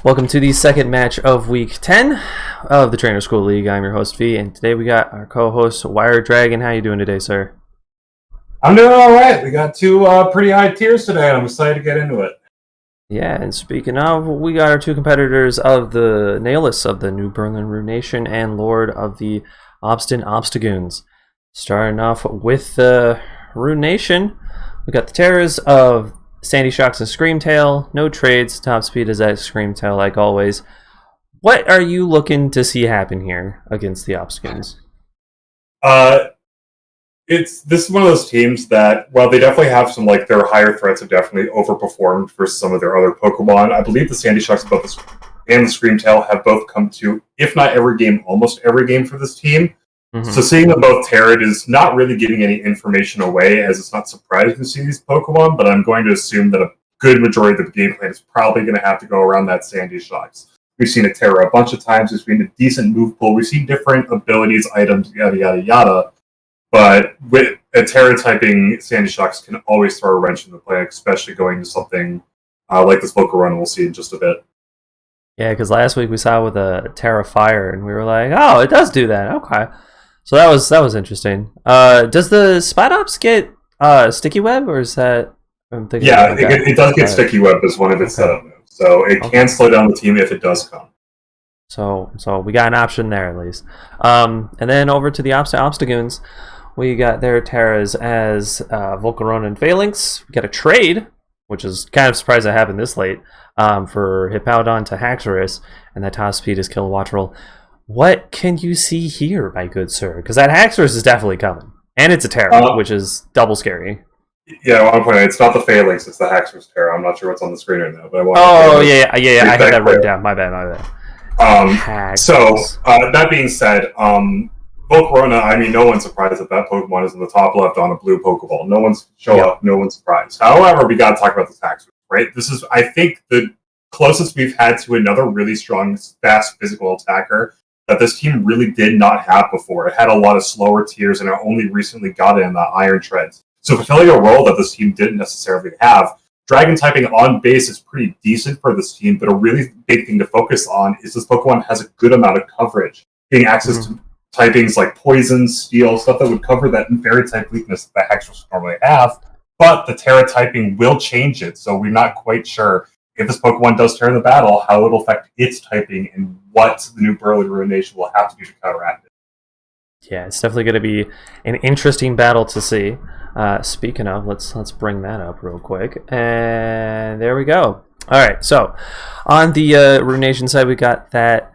Welcome to the second match of Week 10 of the Trainer School League. I'm your host, V, and today we got our co-host, WiredDragon. How you doing today, sir? I'm doing all right. We got two pretty high tiers today, and I'm excited to get into it. Yeah, and speaking of, we got our two competitors of the Nailus of the New Berlin Ruination and Lord of the Obstagoons. Starting off with the Ruination, we got the Terrors of Sandy Shocks and Screamtail. No trades. Top speed is at Screamtail like always. What are you looking to see happen here against the Obstagoons? This is one of those teams that, well, they definitely have some, like, their higher threats have definitely overperformed for some of their other Pokemon. I believe the Sandy Shocks and the Screamtail have both come to, if not every game, almost every game for this team. Mm-hmm. So seeing them both Terran is not really giving any information away, as it's not surprising to see these Pokemon, but I'm going to assume that a good majority of the game plan is probably going to have to go around that Sandy Shocks. We've seen a Terra a bunch of times. We've seen a decent move pool. We've seen different abilities, items, yada, yada, yada. But with a Terra-typing Sandy Shocks can always throw a wrench in the play, especially going to something like this Volcarona we'll see in just a bit. Yeah, because last week we saw with a Terra Fire, and we were like, oh, it does do that. Okay. So that was interesting. Does the Spidops get Sticky Web, or is that... it does get Sticky Web as one of its setup moves. So it can slow down the team if it does come. So we got an option there at least. And then over to the Obstagoons, we got their Terras as Volcarona and Phalanx. We got a trade, which is kind of surprised that happened this late, for Hippowdon to Haxorus, and that top speed is Kilowattrel. What can you see here, my good sir? Because that Haxorus is definitely coming. And it's a Terra, which is double scary. Yeah, I want to point out, it's not the Phalanx, it's the Haxorus Terra. I'm not sure what's on the screen right now, but I want I had that written down. My bad. That being said, Volcarona, I mean, no one's surprised that Pokemon is in the top left on a blue Pokeball. No one's up, no one's surprised. However, we got to talk about this Haxorus, right? This is, I think, the closest we've had to another really strong, fast physical attacker that this team really did not have before. It had a lot of slower tiers, and it only recently got it in the Iron Treads. So fulfilling a role that this team didn't necessarily have. Dragon typing on base is pretty decent for this team, but a really big thing to focus on is this Pokemon has a good amount of coverage, getting access to typings like Poison, Steel, stuff that would cover that Fairy type weakness that the Haxorus normally have. But the Terra typing will change it, so we're not quite sure if this Pokemon does Terra in the battle, how it'll affect its typing and what the New Berlin Ruination will have to do to counteract it. Yeah, it's definitely going to be an interesting battle to see. Speaking of, let's bring that up real quick, and there we go. All right, so on the Ruination side, we got that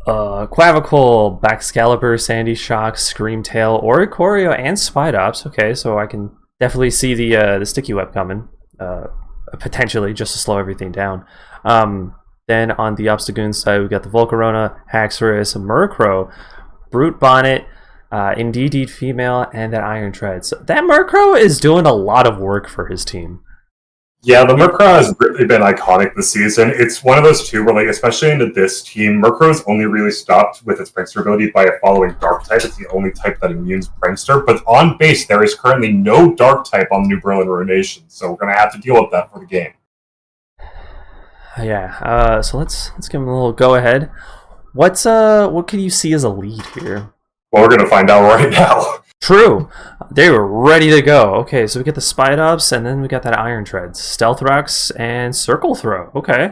Clavicle, Baxcalibur, Sandy Shocks, Screamtail, Oricorio, and Spidops. Okay, so I can definitely see the Sticky Web coming, potentially, just to slow everything down. Then on the Obstagoons side, we got the Volcarona, Haxorus, Murkrow, Brute Bonnet, Indeed Female, and that Iron Tread. So that Murkrow is doing a lot of work for his team. Yeah, the Murkrow has really been iconic this season. It's one of those two where, like, especially into this team, Murkrow's only really stopped with its Prankster ability by following Dark type. It's the only type that immunes Prankster. But on base, there is currently no Dark type on New Berlin Ruination, so we're going to have to deal with that for the game. Yeah, so let's give him a little go-ahead. What can you see as a lead here? Well, we're going to find out right now. True. They were ready to go. Okay, so we get the Spidops, and then we got that Iron Treads, Stealth Rocks, and Circle Throw. Okay.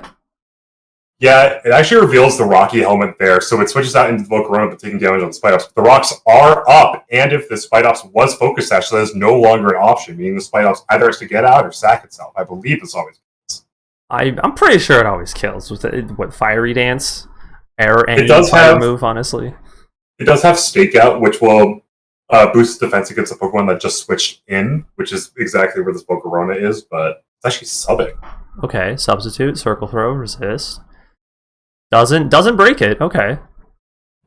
Yeah, it actually reveals the Rocky helmet there, so it switches out into the Volcarona but taking damage on the Spidops. The rocks are up, and if the Spidops was Focus Sash, that is no longer an option, meaning the Spidops either has to get out or sack itself. I believe it's always kills. I'm pretty sure it always kills. With Fiery Dance? Or any fire move, honestly. It does have Stakeout, which will boost defense against a Pokemon that just switched in, which is exactly where this Volcarona is, but it's actually subbing. Okay, Substitute, Circle Throw, Resist. Doesn't break it, okay.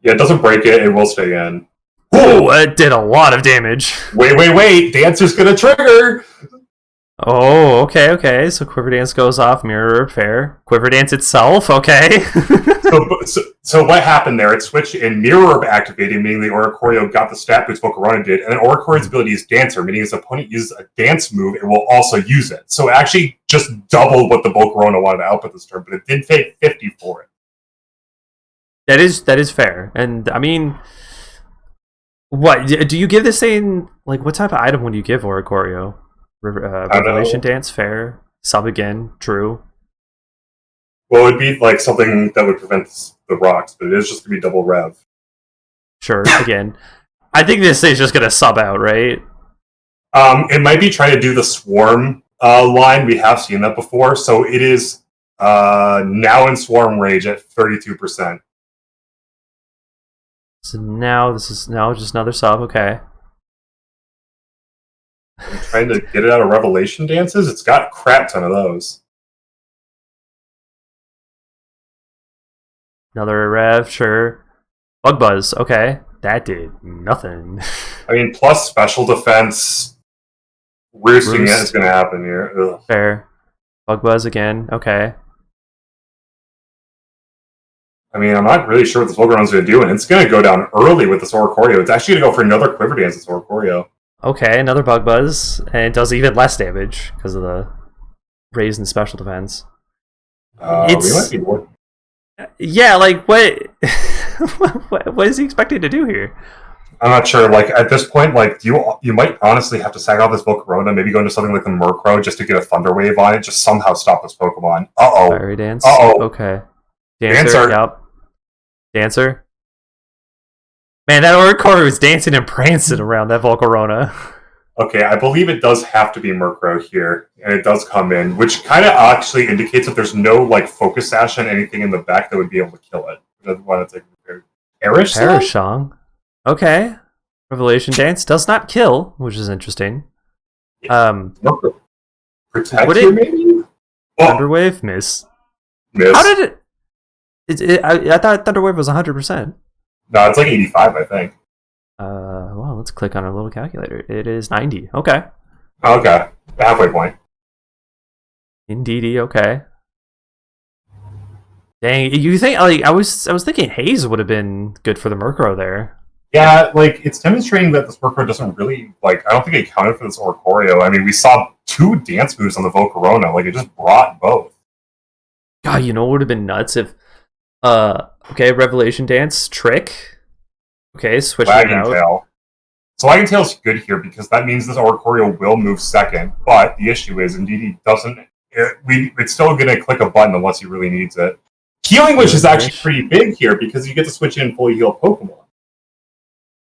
Yeah, it doesn't break it, it will stay in. Oh, it did a lot of damage. Wait, Dancer's gonna trigger! Oh, okay, so Quiver Dance goes off, Mirror Repair. Quiver Dance itself, okay. So what happened there? It switched in Mirror Orb activating, meaning the Oricorio got the stat boost Volcarona did, and then Oricorio's ability is Dancer, meaning his opponent uses a dance move, it will also use it. So it actually just doubled what the Volcarona wanted to output this turn, but it did pay 50 for it. That is fair, and I mean, what do you give this thing? Like, what type of item would you give Oricorio? Revelation Dance, fair. Sub again, true. Well, it'd be like something that would prevent the rocks, but it is just gonna be double rev. Sure, again. I think this thing's just gonna sub out, right? It might be trying to do the swarm line. We have seen that before, so it is now in swarm rage at 32%. So now this is now just another sub, okay. I'm trying to get it out of Revelation Dances. It's got a crap ton of those. Another rev, sure. Bug Buzz, okay. That did nothing. I mean, plus special defense. Roosting Roost. is going to happen here. Ugh. Fair. Bug Buzz again, okay. I mean, I'm not really sure what this Volcaron's going to do, and it's going to go down early with this Oricorio. It's actually going to go for another Quiver Dance, this Oricorio. Okay, another Bug Buzz, and it does even less damage because of the raise in special defense. We might be more. Yeah, like, what... what is he expecting to do here? I'm not sure. Like, at this point, like, you might honestly have to sack off this Volcarona, maybe go into something like the Murkrow just to get a Thunder Wave on it, just somehow stop this Pokemon. Uh-oh. Fiery Dance? Uh-oh. Okay. Dancer, yep. Dancer. Man, that Oricorio was dancing and prancing around that Volcarona. Okay, I believe it does have to be Murkrow here, and it does come in, which kind of actually indicates that there's no, like, Focus Sash and anything in the back that would be able to kill it. I don't want to take it. Parashong? Okay. Revelation Dance does not kill, which is interesting. Murkrow. Protect you, maybe? Thunderwave? Miss. How did it... I thought Thunderwave was 100%. No, it's like 85, I think. Well, let's click on our little calculator. It is 90. Okay. Okay. Halfway point. Indeedy, okay. Dang, you think like I was thinking Haze would have been good for the Murkrow there. Yeah, like it's demonstrating that this Murkrow doesn't really like I don't think it counted for this Oricorio. I mean, we saw 2 dance moves on the Volcarona, like it just brought both. God, you know what would have been nuts if okay, Revelation Dance, Trick. Okay, switch it out. Tail. So Wagon Tail's good here because that means this Oricorio will move second, but the issue is indeed he doesn't it's still gonna click a button unless he really needs it. Healing Wish is actually pretty big here because you get to switch in fully healed Pokemon.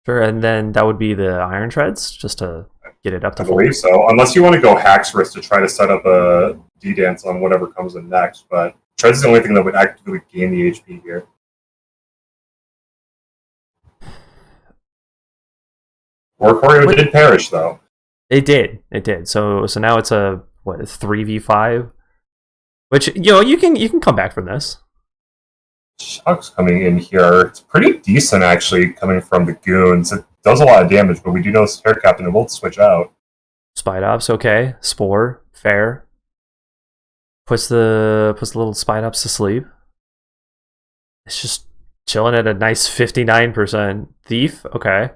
Sure, and then that would be the Iron Treads, just to get it up to full. I believe so, unless you want to go Haxorus to try to set up a D-Dance on whatever comes in next, but Treads is the only thing that would actively gain the HP here. Oricorio did perish, though. It did. So now it's a, what, 3v5? Which, you know, you can come back from this. Shock's coming in here. It's pretty decent, actually, coming from the Goons. It does a lot of damage, but we do know this Terra Captain will switch out. Spidops, okay. Spore, fair. Puts the little Spidops to sleep. It's just chilling at a nice 59%. Thief, okay.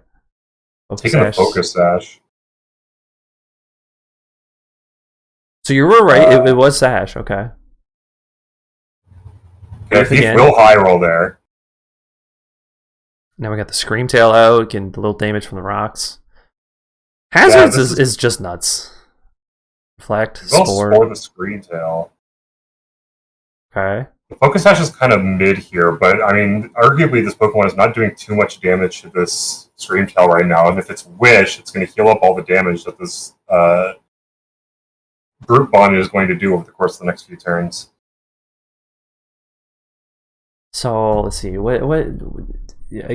Taking a Focus Sash. So you were right, it was Sash, okay. Yeah, Thief will high roll there. Now we got the Scream Tail out, getting a little damage from the rocks. Hazards is just nuts. Reflect, Spore. Spore the Scream Tail. Okay. The Focus Sash is kind of mid here, but I mean, arguably this Pokemon is not doing too much damage to this Scream Tail right now, and if it's Wish, it's going to heal up all the damage that this Brute Bond is going to do over the course of the next few turns. So let's see. What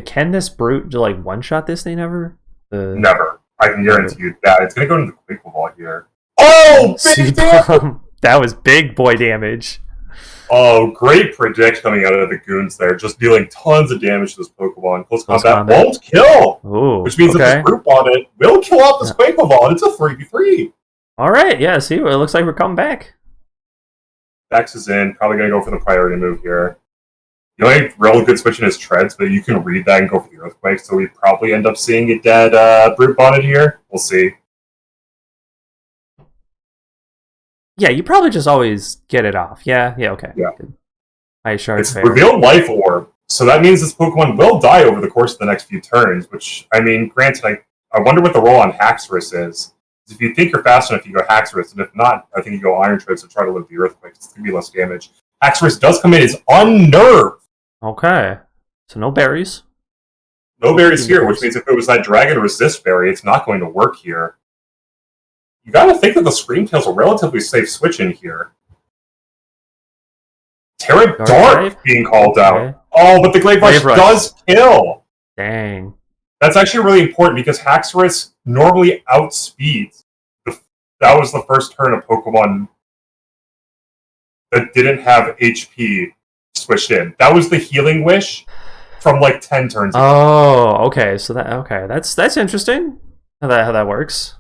can this Brute like one shot this thing ever? Never. I can guarantee you that it's going to go into the Quick Vault here. Oh, big damage! That was big boy damage. Oh, great predict coming out of the Goons there, just dealing tons of damage to this Pokemon. Close combat won't kill, which means that this Brute Bond will kill off this Quick Vault. It's a 3v3. All right, yeah. See, it looks like we're coming back. Dex is in. Probably going to go for the priority move here. The only real good switching is Treads, but you can read that and go for the Earthquake, so we probably end up seeing a dead Brute Bonnet here. We'll see. Yeah, you probably just always get it off. Yeah, okay. Yeah. Good. Ice Shard It's fair. revealed life orb, so that means this Pokemon will die over the course of the next few turns. Which, I mean, granted, I wonder what the roll on Haxorus is. If you think you're fast enough, you go Haxorus, and if not, I think you go Iron Treads to try to live the Earthquake. It's going to be less damage. Haxorus does come in as Unnerved. Okay. So no berries. No berries here, which means if it was that Dragon Resist berry, it's not going to work here. You got to think that the Screamtail's a relatively safe switch in here. Terra Dark being called out. Oh, but the Glaive Rush does kill. Dang. That's actually really important because Haxorus normally outspeeds. That was the first turn of Pokemon that didn't have HP switched in. That was the Healing Wish from like 10 turns ago. Oh, okay. So that's interesting. How that works.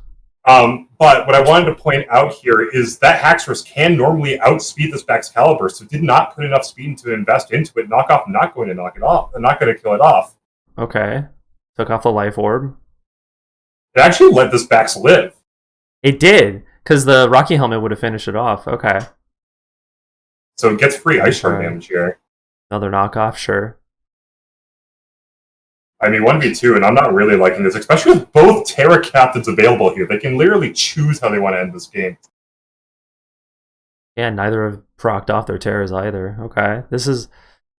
But what I wanted to point out here is that Haxorus can normally outspeed this Baxcalibur, so did not put enough speed to invest into it. Knockoff not going to knock it off, not going to kill it off. Okay. Took off the life orb. It actually let this Bax live. It did, because the Rocky Helmet would have finished it off. Okay. So it gets free Ice Shard damage here. Another knockoff, sure. I mean, 1v2, and I'm not really liking this, especially with both Terra Captains available here. They can literally choose how they want to end this game. Yeah, neither have procced off their Terras either. Okay. This is...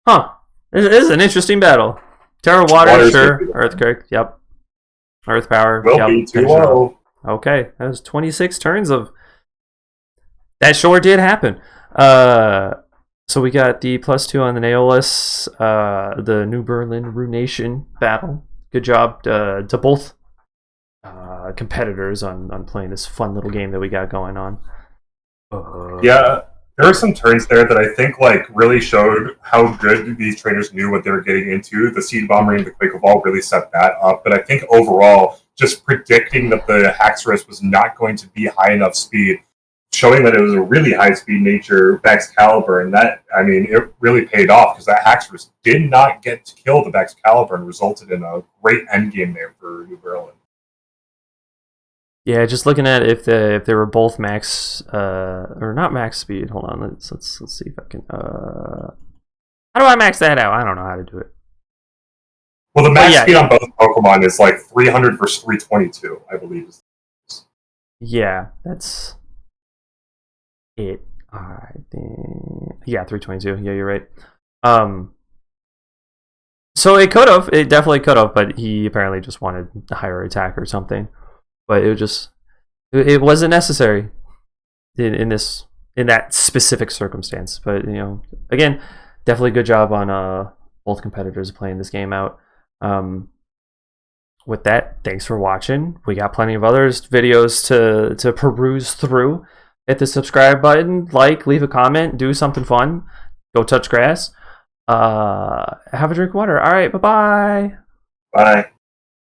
Huh. This is an interesting battle. Terra Water, sure. Earthquake, yep. Earth Power, will be 2-0. Okay, that was 26 turns of... That sure did happen. So we got the +2 on the Neolis, the New Berlin Ruination battle. Good job to both competitors on playing this fun little game that we got going on. Yeah, there were some turns there that I think like really showed how good these trainers knew what they were getting into. The Seed Bomber and the Quake Ball really set that up, but I think overall, just predicting that the Haxorus was not going to be high enough speed, showing that it was a really high-speed nature Baxcalibur, and that, I mean, it really paid off because that Haxorus did not get to kill the Baxcalibur and resulted in a great endgame there for New Berlin. Yeah, just looking at if they were both max or not max speed. Hold on, let's see if I can. How do I max that out? I don't know how to do it. Well, the max speed on both Pokemon is like 300 versus 322, I believe. Yeah, that's it. I think. Yeah, 322. Yeah, you're right. So it definitely could have, but he apparently just wanted a higher attack or something. But it wasn't necessary in that specific circumstance. But again, definitely good job on both competitors playing this game out. With that, thanks for watching. We got plenty of other videos to peruse through. Hit the subscribe button, leave a comment, do something fun. Go touch grass. Have a drink of water. All right, bye-bye. Bye.